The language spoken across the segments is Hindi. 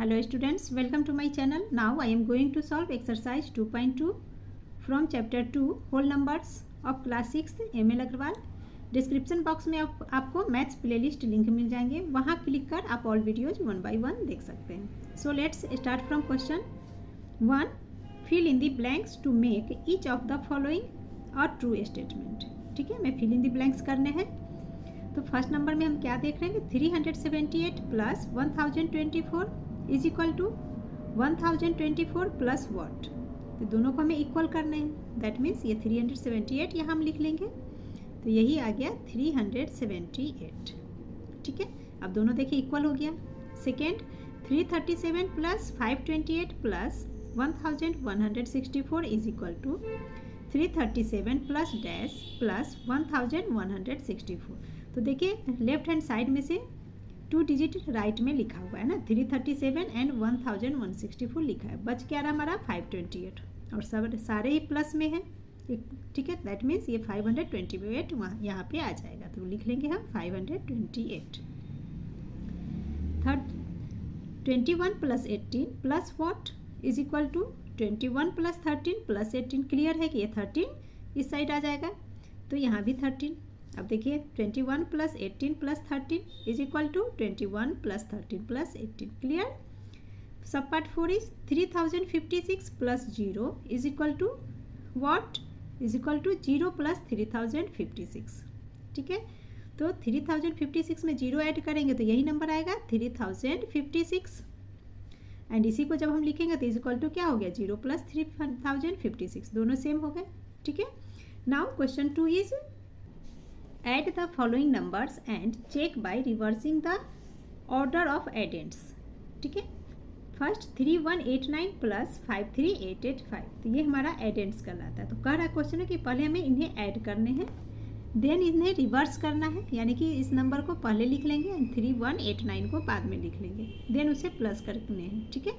Hello students, welcome to my channel. Now I am going to solve exercise 2.2 from chapter 2 whole numbers of class 6 ML Agarwal. Description box में आपको मैथ्स प्लेलिस्ट लिंक मिल जाएंगे, वहाँ क्लिक कर आप ऑल वीडियोज 1 by 1 देख सकते हैं. So let's start from question 1. Fill in the blanks to make each of the following और ट्रू स्टेटमेंट. ठीक है, मैं फिल इन द ब्लैंक्स करने हैं. तो फर्स्ट नंबर में हम क्या देख रहे हैं, 378 plus 1024 is equal to 1024 plus what. तो दोनों को हमें इक्वल करने हैं. दैट मीन्स ये 378 यहाँ हम लिख लेंगे, तो यही आ गया 378. ठीक है, अब दोनों देखिए इक्वल हो गया. Second 337 plus 528 plus 1164 is equal to 337 plus dash plus 1164. तो देखिए लेफ्ट हैंड साइड में से 2 डिजिट राइट में लिखा हुआ है ना, 337 एंड 1164 लिखा है. बच क्या रहा हमारा 528 और सब सारे ही प्लस में है. ठीक है, दैट मीन्स ये 528 वहाँ यहाँ पे आ जाएगा, तो लिख लेंगे हम 528. Third 21 plus 18 plus what is equal to 21 plus 13 plus 18. Clear है कि ये 13 इस साइड आ जाएगा, तो यहाँ भी 13. अब देखिए 21 plus 18 plus 13 is equal to 21 plus 13 plus 18. Clear. Sub part 4 is 3056 plus 0 is equal to what is equal to 0 plus 3056. ठीक है, तो 3056 में 0 ऐड करेंगे तो यही नंबर आएगा 3056. एंड इसी को जब हम लिखेंगे तो इज इक्वल टू क्या हो गया 0 प्लस 3056. दोनों सेम हो गए. ठीक है, now question 2 is add the following numbers and check by reversing the order of addends. ठीक है, फर्स्ट 3189 प्लस 53885, तो ये हमारा एडेंट्स कहलाता है. तो कह रहा क्वेश्चन है कि पहले हमें इन्हें ऐड करने हैं, देन इन्हें रिवर्स करना है, यानी कि इस नंबर को पहले लिख लेंगे एंड 3189 को बाद में लिख लेंगे, देन उसे प्लस करने हैं. ठीक है,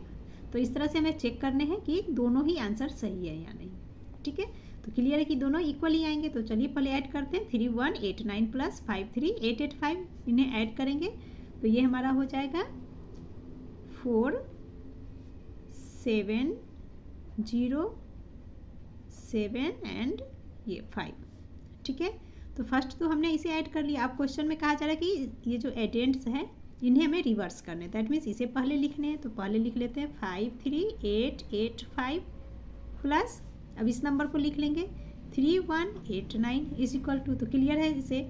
तो इस तरह से हमें चेक करने हैं कि दोनों ही आंसर सही है या नहीं. ठीक है, तो क्लियर है कि दोनों इक्वल ही आएंगे. तो चलिए पहले ऐड करते हैं 3189 प्लस 53885, इन्हें ऐड करेंगे तो ये हमारा हो जाएगा 4707 एंड ये 5. ठीक है, तो फर्स्ट तो हमने इसे ऐड कर लिया. अब क्वेश्चन में कहा जा रहा है कि ये जो एडेंट्स है इन्हें हमें रिवर्स करने हैं. दैट मीन्स इसे पहले लिखने हैं, तो पहले लिख लेते हैं 53885 प्लस, अब इस नंबर को लिख लेंगे 3189 इज इक्वल टू, तो क्लियर है इसे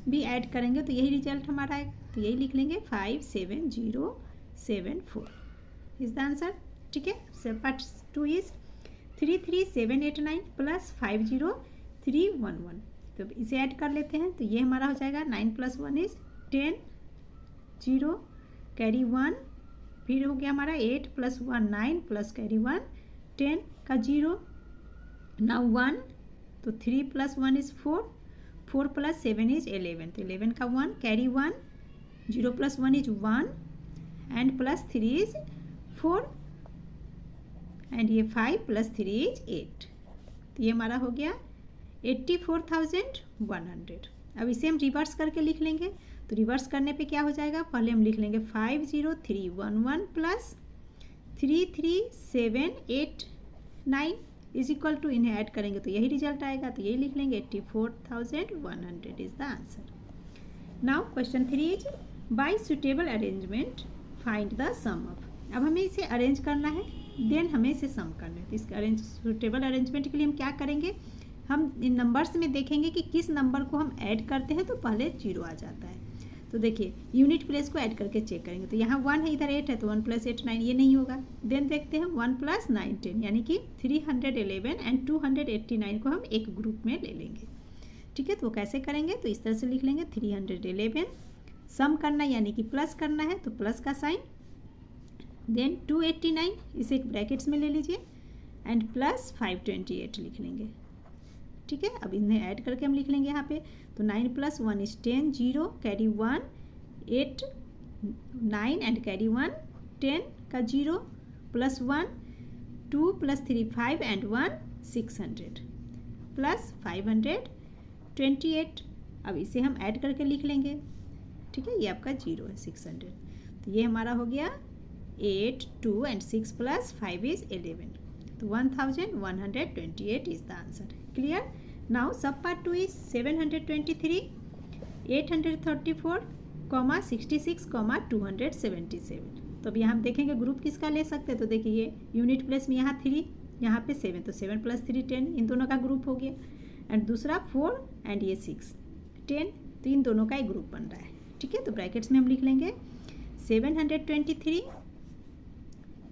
भी ऐड करेंगे तो यही रिजल्ट हमारा आएगा, तो यही लिख लेंगे 57074 इज द आंसर. ठीक है, पार्ट 2 इज 33789 प्लस 50311, तो इसे ऐड कर लेते हैं. तो ये हमारा हो जाएगा 9 प्लस 1 इज 10, 0 कैरी 1, फिर हो गया हमारा 8 प्लस 1 9 प्लस कैरी 1 10 का 0, नाउ 1, तो 3 प्लस 1 इज 4, 4 प्लस 7 इज 11, तो 11 का 1 carry 1, 0 plus 1 is 1 and plus 3 is 4 and ये 5 प्लस 3 इज 8, तो ये हमारा हो गया 84,100. अब इसे हम रिवर्स करके लिख लेंगे. तो रिवर्स करने पे क्या हो जाएगा, पहले हम लिख लेंगे 50311 प्लस 33789 इज इक्वल टू, इन्हें ऐड करेंगे तो यही रिजल्ट आएगा, तो यही लिख लेंगे 84,100 is the answer. Now question 3 is by suitable arrangement find the sum of. अब हमें इसे अरेंज करना है, देन हमें इसे सम करना है. तो इसका सुटेबल अरेंजमेंट के लिए हम क्या करेंगे, हम इन नंबर्स में देखेंगे कि किस नंबर को हम ऐड करते हैं तो पहले 0 आ जाता है. तो देखिए यूनिट प्लेस को ऐड करके चेक करेंगे, तो यहाँ 1 है, इधर 8 है, तो 1 प्लस 8 9, ये नहीं होगा. देन देखते हैं 1 प्लस 9 10, यानी कि 311 एंड 289 को हम एक ग्रुप में ले लेंगे. ठीक है, तो कैसे करेंगे, तो इस तरह से लिख लेंगे 311 सम करना यानी कि प्लस करना है, तो प्लस का साइन, देन 289 इसे एक ब्रैकेट्स में ले लीजिए एंड प्लस 528 लिख लेंगे. ठीक है, अब इन्हें ऐड करके हम लिख लेंगे यहाँ पे, तो 9 plus 1 is 10, 0 carry 1 8 9 and carry 1 10 का 0 प्लस 1 2 प्लस 3 5 एंड 1 600 प्लस 528. अब इसे हम ऐड करके लिख लेंगे. ठीक है, ये आपका 0 है 600, तो ये हमारा हो गया 8, 2 and 6 plus 5 is 11. So 1128 is the answer. Clear? Now sub part 2 is 723, 834, 66, 277. तो अब यहाँ हम देखेंगे ग्रुप किसका ले सकते हैं. तो देखिए यूनिट प्लेस में यहाँ 3, यहाँ पे 7, तो 7 + 3 10, इन दोनों का ग्रुप हो गया. एंड दूसरा 4 एंड ये 6 10, तो इन दोनों का एक ग्रुप बन रहा है. ठीक है, तो ब्रैकेट्स में हम लिख लेंगे 723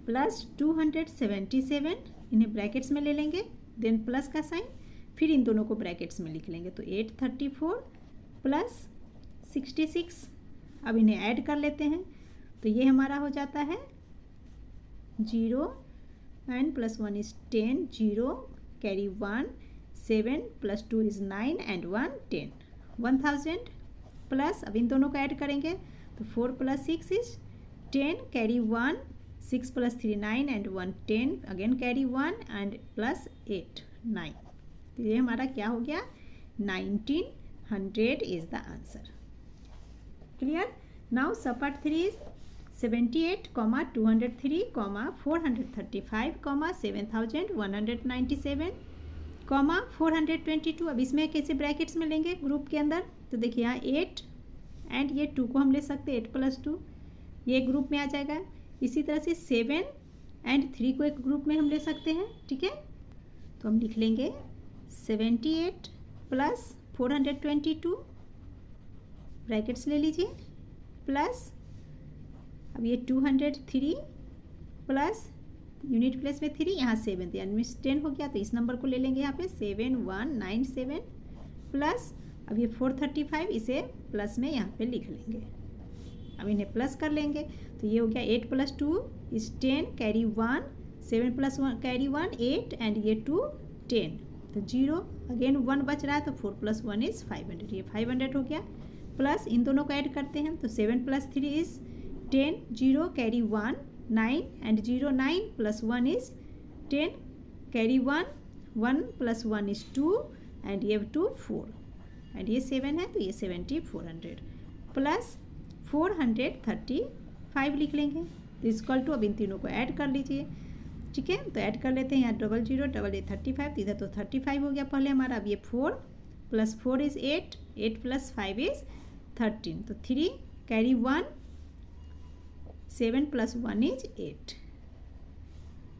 प्लस 277, इन्हें ब्रैकेट्स में ले लेंगे, देन प्लस का साइन, फिर इन दोनों को ब्रैकेट्स में लिख लेंगे. तो 834 प्लस 66, अब इन्हें ऐड कर लेते हैं. तो ये हमारा हो जाता है 0 and plus 1 is 10, 0 carry 1, 7 plus 2 is 9 and 1 10. 1000 plus, अब इन दोनों को ऐड करेंगे तो 4 + 6 is 10, carry 1, 6 + 3 9 and 1 10, again carry 1 and plus 8 9. तो ये हमारा क्या हो गया, 1900 is the answer. Clear? Now sub part 3 is 78, 203, 435, 7197, 422. अब इसमें कैसे ब्रैकेट्स में लेंगे ग्रुप के अंदर. तो देखिए यहाँ 8 एंड ये 2 को हम ले सकते हैं, 8 + 2 ये ग्रुप में आ जाएगा. इसी तरह से 7 एंड 3 को एक ग्रुप में हम ले सकते हैं. ठीक है, तो हम लिख लेंगे 78 प्लस 422, ब्रैकेट्स ले लीजिए, प्लस अब ये 203 प्लस यूनिट प्लेस में 3, यहाँ 7, यानी 10 हो गया. तो इस नंबर को ले लेंगे यहाँ पे 7197 प्लस अब ये 435, इसे प्लस में यहाँ पे लिख लेंगे. अब इन्हें प्लस कर लेंगे तो ये हो गया 8 + 2 इज 10, कैरी 1, 7 + 1 कैरी 1 8 एंड ये 2 10. तो 0 अगेन 1 बच रहा है, तो 4 + 1 इज 500, ये 500 हो गया. प्लस इन दोनों को ऐड करते हैं तो 7 + 3 is 10, 0 carry 1 9 and 0 9 plus 1 is 10, carry 1 1 plus 1 is 2 and ये 2 4 एंड ये 7 है, तो ये 7400 प्लस 435 लिख लेंगे. तो इक्वल टू, अब इन तीनों को ऐड कर लीजिए. ठीक है, तो ऐड कर लेते हैं. यहाँ 00 डबल 35, तो इधर तो 35 हो गया पहले हमारा. अब ये 4 + 4 इज 8, 8 + 5 इज 13, तो 3 कैरी 1, 7 + 1 इज 8.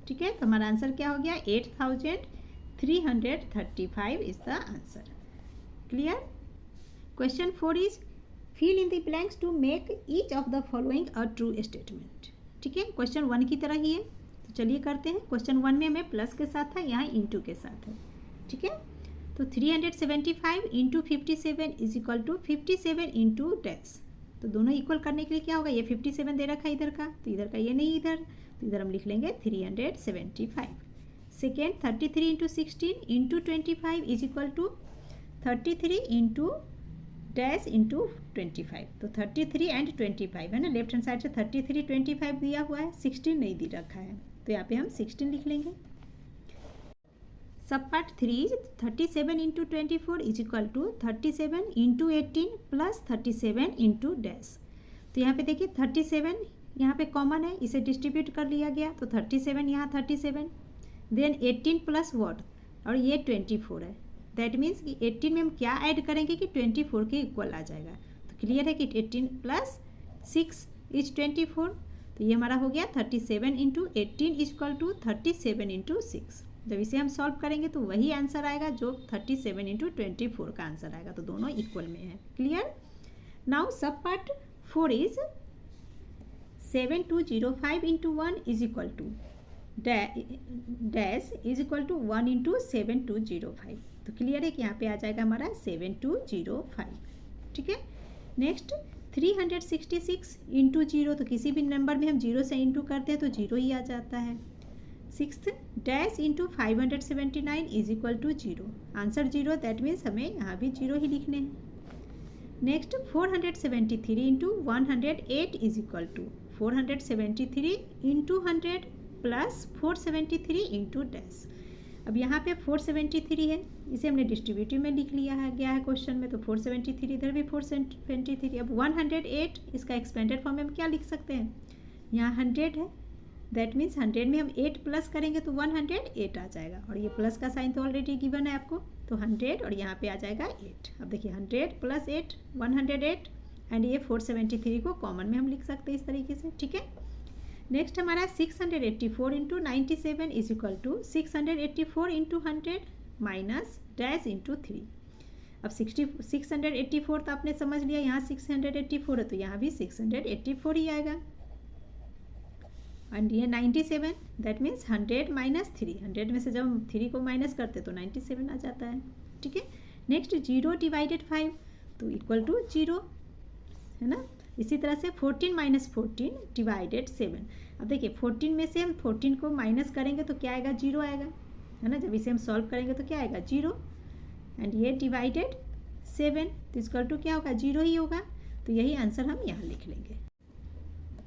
ठीक है, तो हमारा आंसर क्या हो गया, 8335 is the answer. Clear? Question 4 is fill in the blanks to make each of the following a true statement. ठीक है, क्वेश्चन 1 की तरह ही है. तो चलिए करते हैं. क्वेश्चन 1 में हमें प्लस के साथ था, यहाँ इंटू के साथ है. ठीक है, तो 375 × 57 इज इक्वल टू 57 × डैश. तो दोनों इक्वल करने के लिए क्या होगा, ये 57 दे रखा है इधर का, तो इधर का ये नहीं इधर, तो इधर हम लिख लेंगे 375. Second 33 × 16 × 25 is equal to 33 × dash × 25. तो 33 एंड 25 है ना, लेफ्ट हैंड साइड से 33 25 दिया हुआ है, 16 नहीं दे रखा है, तो यहाँ पे हम 16 लिख लेंगे. Sub part 3 37 × 24 is equal to 37 × 18 plus 37 × dash. तो यहाँ पे देखिए 37 यहाँ पे कॉमन है, इसे डिस्ट्रीब्यूट कर लिया गया, तो 37 यहाँ 37, देन 18 प्लस व्हाट, और ये 24 है. दैट मीन्स कि 18 में हम क्या ऐड करेंगे कि 24 के इक्वल आ जाएगा. तो क्लियर है कि 18 + 6 इज 24. तो ये हमारा हो गया 37 × 18 इज इक्वल टू 37 × 6. जब इसे हम सॉल्व करेंगे तो वही आंसर आएगा जो 37 × 24 का आंसर आएगा. तो दोनों इक्वल में है. Clear? Now sub part 4 is 7205 × 1 is equal to dash is equal to 1 × 7205. तो क्लियर है कि यहाँ पे आ जाएगा हमारा 7205. ठीक है, नेक्स्ट 366 × 0. तो किसी भी नंबर में हम 0 से इंटू करते हैं तो 0 ही आ जाता है. 6 dash × 579 is equal to 0. Answer 0, that means हमें यहाँ भी 0 ही लिखने हैं. Next 473 × 108 is equal to 473 × 100 plus 473 × dash. अब यहाँ पे 473 है, इसे हमने डिस्ट्रीब्यूटिव में लिख लिया है गया है क्वेश्चन में, तो 473 इधर भी 473. अब 108 इसका एक्सपेंडेड फॉर्म में हम क्या लिख सकते हैं, यहाँ 100 है, दैट मीन्स 100 में हम 8 प्लस करेंगे तो 108 आ जाएगा, और ये प्लस का साइन तो ऑलरेडी गिवन है आपको, तो 100 और यहाँ पे आ जाएगा 8। अब देखिए 100 प्लस 8 108, एंड ये 473 को कॉमन में हम लिख सकते हैं इस तरीके से, ठीक है। नेक्स्ट हमारा 684 into 97 is equal to 684 into 100 minus dash into 3। अब 684 तो आपने समझ लिया, यहाँ 684 है तो यहाँ भी 684 ही आएगा, एंड ये 97 दैट मीन्स 100 माइनस 3, 100 में से जब हम 3 को माइनस करते तो 97 आ जाता है, ठीक है। नेक्स्ट 0 डिवाइडेड 5 तो इक्वल टू 0 है ना। इसी तरह से 14 माइनस 14 डिवाइडेड 7। अब देखिए 14 में से हम 14 को माइनस करेंगे तो क्या आएगा, 0 आएगा, है ना। जब इसे हम सॉल्व करेंगे तो क्या आएगा, 0, एंड ये डिवाइडेड 7 तो इक्वल टू क्या होगा, 0 ही होगा। तो यही आंसर हम यहाँ लिख लेंगे।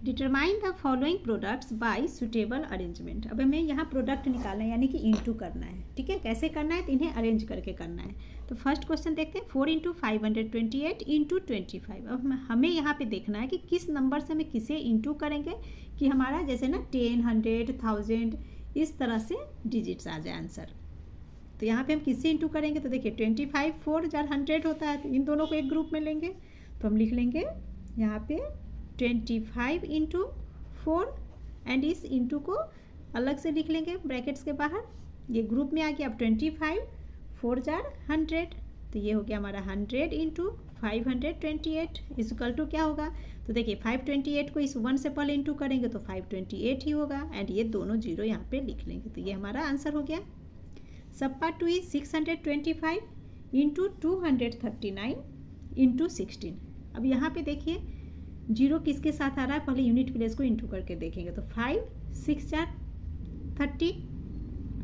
Determine the following products by suitable arrangement. अब हमें यहाँ प्रोडक्ट निकालना है, यानी कि इंटू करना है, ठीक है। कैसे करना है, तो इन्हें अरेंज करके करना है। तो फर्स्ट क्वेश्चन देखते हैं, 4 इंटू 528 इंटू 25। अब हमें यहाँ पे देखना है कि किस नंबर से हमें किसे इंटू करेंगे कि हमारा जैसे ना 10, 100, 1000 इस तरह से डिजिट्स आ जाए आंसर। तो यहाँ पे हम किससे इंटू करेंगे, तो देखिए 25 4 जार 100 होता है, तो इन दोनों को एक ग्रुप में लेंगे। तो हम लिख लेंगे यहाँ पे 25 इंटू 4, एंड इस इंटू को अलग से लिख लेंगे ब्रैकेट्स के बाहर, ये ग्रुप में आ गया। अब 25 4 जार 100, तो ये हो गया हमारा 100 इंटू 528 इक्वल टू क्या होगा, तो देखिए 528 को इस 1 से पहले इंटू करेंगे तो 528 ही होगा, एंड ये दोनों जीरो यहाँ पे लिख लेंगे। तो ये हमारा आंसर हो गया। सब पार्ट 2 इज 625 इंटू 239 इंटू 16। अब यहाँ पे देखिए जीरो किसके साथ आ रहा है, पहले यूनिट प्लेस को इंटू करके देखेंगे। तो 5 6 जार 30,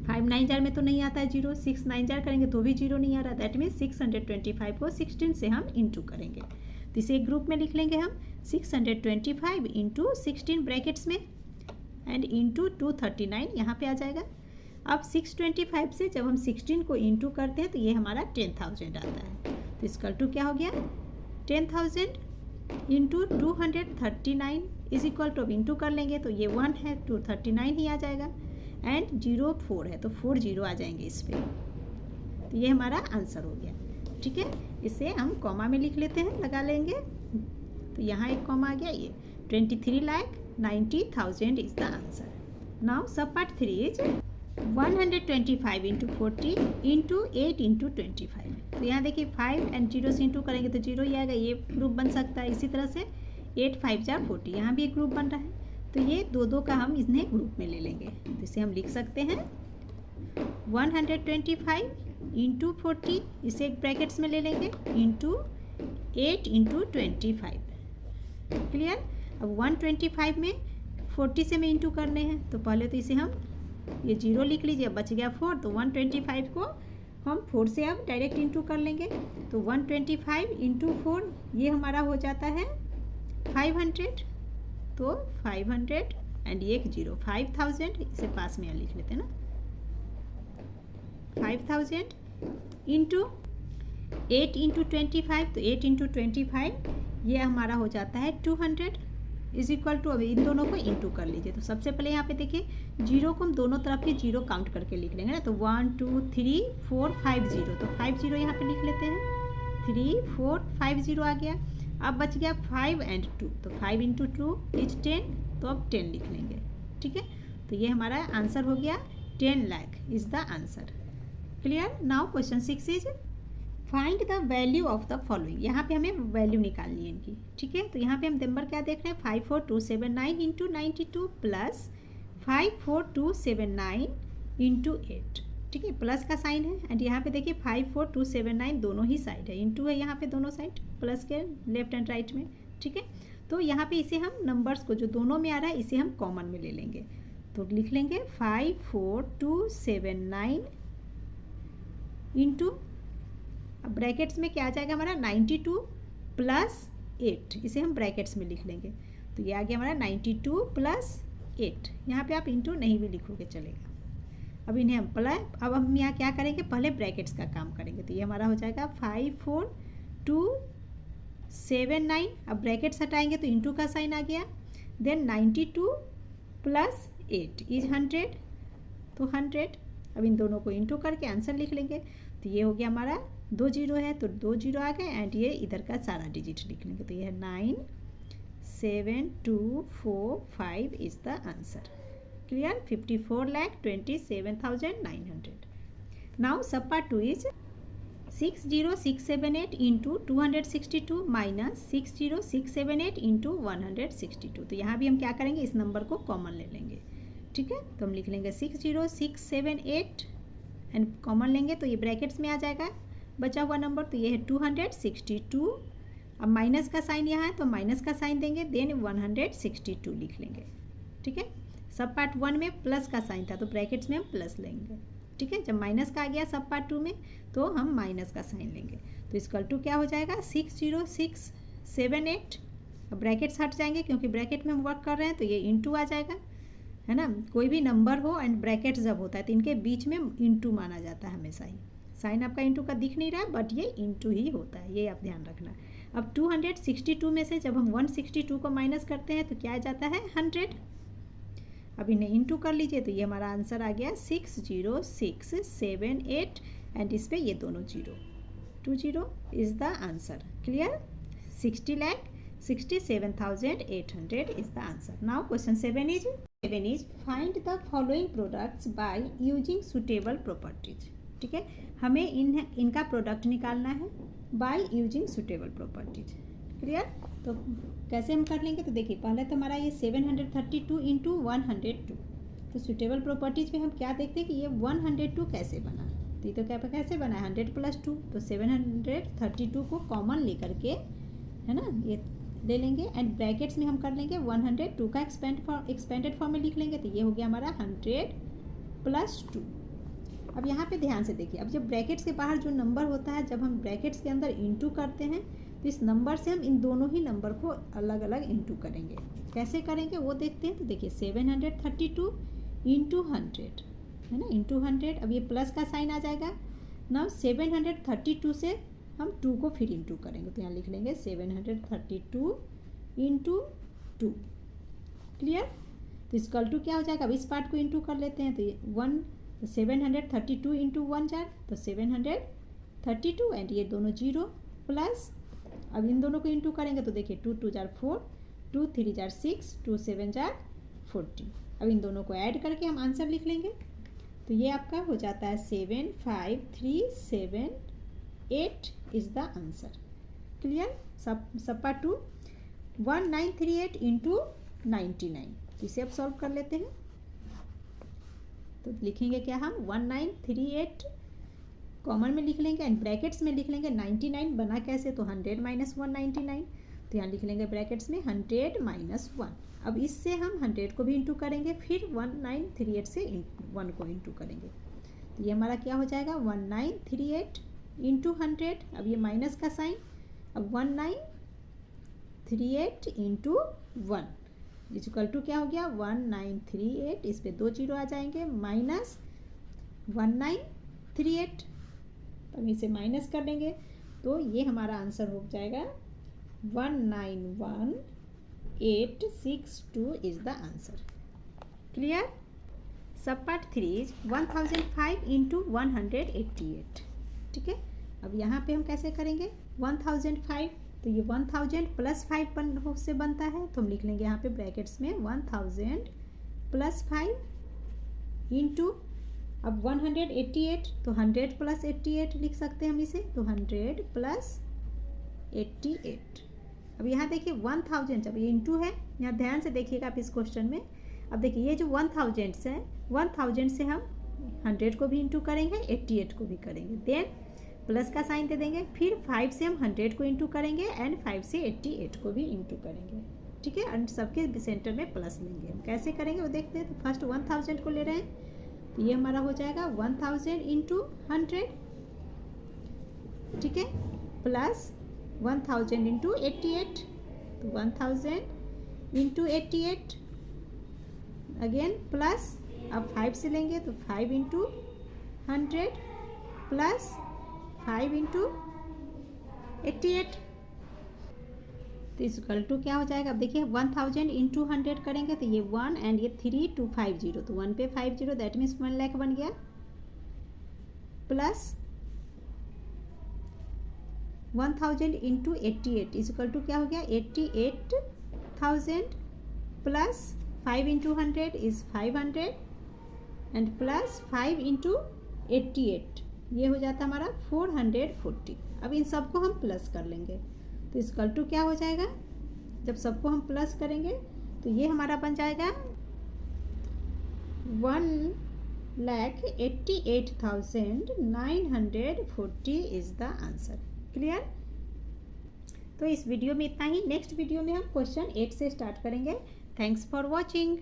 5 9 जार में तो नहीं आता है जीरो, 6 9 जार करेंगे तो भी जीरो नहीं आ रहा, दैट मीन्स 625 को 16 से हम इंटू करेंगे। तो इसे एक ग्रुप में लिख लेंगे हम 625 इंटू 16 ब्रैकेट्स में, एंड इंटू 239 यहाँ पे आ जाएगा। अब 625 से जब हम 16 को इंटू करते हैं तो ये हमारा 10,000 आता है। तो इसका टू क्या हो गया, 10,000 इंटू 239 इज इक्वल टू, अब इंटू कर लेंगे तो ये 1 है, 239 ही आ जाएगा, एंड 0 4 है तो 4 0 आ जाएंगे इस पर। तो ये हमारा आंसर हो गया, ठीक है। इसे हम कॉमा में लिख लेते हैं, लगा लेंगे। तो यहाँ एक कॉमा आ गया, ये 23,90,000 is the answer. Now sub part 3 is 125 into 40 into 8 into 25। तो यहाँ देखिए 5 एंड 0 से इंटू करेंगे तो 0 ही आएगा, ये ग्रुप बन सकता है। इसी तरह से 8 5 जार 40, यहाँ भी एक ग्रुप बन रहा है। तो ये दो का हम इन्हें ग्रुप में ले लेंगे। तो इसे हम लिख सकते हैं 125 इंटू 40, इसे एक ब्रैकेट्स में ले लेंगे, इंटू 8 इंटू 25। क्लियर। अब 125 में 40 से में इंटू करने हैं, तो पहले तो इसे हम ये 0 लिख लीजिए, बच गया 4। तो 125 को हम 4 से अब डायरेक्ट इंटू कर लेंगे। तो 125 इंटू 4 ये हमारा हो जाता है 500। तो 500 एंड ये एक 0, 5000 इसे पास में लिख लेते हैं ना, 5000 इंटू 8 इंटू 25। तो 8 इंटू 25 ये हमारा हो जाता है 200 इज इक्वल टू, अभी इन दोनों को इंटू कर लीजिए। तो सबसे पहले यहाँ पे देखिए जीरो को हम दोनों तरफ के जीरो काउंट करके लिख लेंगे ना। तो 1 2 3 4 5 0, तो 5 0 यहाँ पे लिख लेते हैं, 3 4 5 0 आ गया। अब बच गया 5 एंड 2, तो 5 इंटू 2 इज 10, तो अब 10 लिख लेंगे, ठीक है। तो ये हमारा आंसर हो गया 10 lakh is the answer. Clear. Now question 6 is find the value of the following. यहाँ पे हमें वैल्यू निकालनी है इनकी, ठीक है। तो यहाँ पे हम नंबर क्या देख रहे हैं, 54279 इंटू 92 प्लस 54279 इंटू 8, ठीक है। प्लस का साइन है, एंड यहाँ पे देखिए 54279 दोनों ही साइड है, इंटू है यहाँ पे दोनों साइड प्लस के लेफ्ट एंड राइट में, ठीक है। तो यहाँ पे इसे हम नंबर्स को जो दोनों में आ रहा है इसे हम कॉमन में ले लेंगे। तो लिख लेंगे 54279 इंटू, अब ब्रैकेट्स में क्या आ जाएगा हमारा 92 प्लस 8, इसे हम ब्रैकेट्स में लिख लेंगे। तो ये आ गया हमारा 92 प्लस 8, यहाँ पे आप इंटू नहीं भी लिखोगे चलेगा। अब इन्हें हम अब हम यहाँ क्या करेंगे, पहले ब्रैकेट्स का काम करेंगे। तो ये हमारा हो जाएगा 54279, अब ब्रैकेट्स हटाएंगे तो इंटू का साइन आ गया, देन 92 प्लस 8 इज 100, तो 100। अब इन दोनों को इंटू करके आंसर लिख लेंगे। तो ये हो गया हमारा 2 जीरो है तो 2 जीरो आ गए एंड ये इधर का सारा डिजिट लिख लेंगे। तो ये है 97245 is the answer. Clear? 54,27,900। Now sub part 2 is 60678 into 262 minus 60678 into 162। तो यहाँ भी हम क्या करेंगे, इस नंबर को कॉमन ले लेंगे। ठीक है, तो हम लिख लेंगे 60678 एंड कॉमन लेंगे तो ये ब्रैकेट्स में आ जाएगा बचा हुआ नंबर। तो ये है 262। अब माइनस का साइन यहाँ है तो माइनस का साइन देंगे, देन 162 लिख लेंगे। ठीक है, सब पार्ट 1 में प्लस का साइन था तो ब्रैकेट्स में हम प्लस लेंगे। ठीक है, जब माइनस का आ गया सब पार्ट 2 में तो हम माइनस का साइन लेंगे। तो इसका टू क्या हो जाएगा 60678। अब ब्रैकेट्स हट जाएंगे क्योंकि ब्रैकेट में हम वर्क कर रहे हैं तो ये इंटू आ जाएगा, है ना। कोई भी नंबर हो एंड ब्रैकेट जब होता है तो इनके बीच में इंटू माना जाता है हमेशा ही। साइन आपका इंटू का दिख नहीं रहा है बट ये इंटू ही होता है, ये आप ध्यान रखना। अब 262 में से जब हम 162 को माइनस करते हैं तो क्या आ जाता है 100। अब इन्हें इंटू कर लीजिए तो ये हमारा आंसर आ गया 60678 एंड इस पे ये दोनों zero, 20 is the answer. Clear? 60,67,800 is the answer. Now question 7 is find the following products by using suitable properties. ठीक है, हमें इनका प्रोडक्ट निकालना है by using suitable properties. Clear? तो कैसे हम कर लेंगे, तो देखिए पहले तो हमारा ये 732 इंटू 102। तो सुटेबल प्रॉपर्टीज में हम क्या देखते हैं कि ये 102 कैसे बना। तो ये तो क्या कैसे बना है 100 प्लस 2, तो 732 को कॉमन लेकर के, है ना, ये ले लेंगे एंड ब्रैकेट्स में हम कर लेंगे 102 का एक्सपेंडेड फॉर्म में लिख लेंगे। तो ये हो गया हमारा 100 प्लस 2। अब यहाँ पे ध्यान से देखिए, अब जब ब्रैकेट्स के बाहर जो नंबर होता है, जब हम ब्रैकेट्स के अंदर इंटू करते हैं तो इस नंबर से हम इन दोनों ही नंबर को अलग अलग इंटू करेंगे। कैसे करेंगे वो देखते हैं। तो देखिए 732 इंटू 100, है ना, इंटू 100। अब ये प्लस का साइन आ जाएगा। नाउ 732 से हम 2 को फिर इंटू करेंगे तो यहाँ लिख लेंगे 732 इंटू 2। क्लियर? तो इसका टू क्या हो जाएगा, अब इस पार्ट को इंटू कर लेते हैं। तो ये 732 इंटू 1 जार तो 732 एंड ये दोनों जीरो प्लस, अब इन दोनों को इंटू करेंगे तो देखिए 2 2 जार 4, 2 3 जार 6, 2 7 जार 14। अब इन दोनों को ऐड करके हम आंसर लिख लेंगे। तो ये आपका हो जाता है 75378 is the answer. Clear? Sub part 2 1938 into 99। तो इसे अब सॉल्व कर लेते हैं। तो लिखेंगे क्या हम 1938 कॉमन में लिख लेंगे एंड ब्रैकेट्स में लिख लेंगे 99 बना कैसे, तो 100 माइनस 199। तो यहाँ लिख लेंगे ब्रैकेट्स में 100 माइनस 1। अब इससे हम 100 को भी इंटू करेंगे, फिर 1938 से 1 को इंटू करेंगे। तो ये हमारा क्या हो जाएगा 1938 इंटू 100। अब ये माइनस का साइन, अब 1938 इंटू 1 इक्वल टू क्या हो गया 1938। इस पे 2 जीरो आ जाएंगे माइनस 1938। अब इसे माइनस कर देंगे तो ये हमारा आंसर हो जाएगा 191862 is the answer. Clear? Sub part 3 is 1005 into 188। ठीक है, अब यहाँ पे हम कैसे करेंगे 1005, तो ये 1000 प्लस 5 से बनता है। तो हम लिख लेंगे यहाँ पे ब्रैकेट्स में 1000 प्लस 5 इंटू, अब 188 तो 100 प्लस 88 लिख सकते हैं हम इसे। तो 100 प्लस 88। अब यहाँ देखिए 1000, जब ये इंटू है, यहाँ ध्यान से देखिएगा आप इस क्वेश्चन में। अब देखिए ये जो 1000 से 1000 से हम 100 को भी इंटू करेंगे, 88 को भी करेंगे, देन प्लस का साइन दे देंगे, फिर 5 से हम 100 को इंटू करेंगे एंड 5 से 88 को भी इंटू करेंगे। ठीक है, एंड सबके सेंटर में प्लस लेंगे। हम कैसे करेंगे वो देखते हैं। तो फर्स्ट 1000 को ले रहे हैं तो ये हमारा हो जाएगा 1000 इंटू 100। ठीक है, प्लस 1000 इंटू 88, तो 1000 इंटू 88 अगेन प्लस, अब 5 से लेंगे तो 5 इंटू 100 प्लस 5 इंटू 88। तो इक्वल टू क्या हो जाएगा, अब देखिए 1000 इंटू 100 करेंगे तो ये 1 एंड ये 3250, तो 1 पे 50 दैट मीन्स 1 लाख बन गया, प्लस 1000 इंटू 88 इक्वल टू क्या हो गया 88,000, plus 5 into 100 is 500 and plus 5 into 88 ये हो जाता हमारा 440। अब इन सबको हम प्लस कर लेंगे तो इक्वल टू क्या हो जाएगा, जब सबको हम प्लस करेंगे तो ये हमारा बन जाएगा 1,88,940 इज़ द आंसर। क्लियर। तो इस वीडियो में इतना ही। नेक्स्ट वीडियो में हम क्वेश्चन 8 से स्टार्ट करेंगे। Thanks for watching.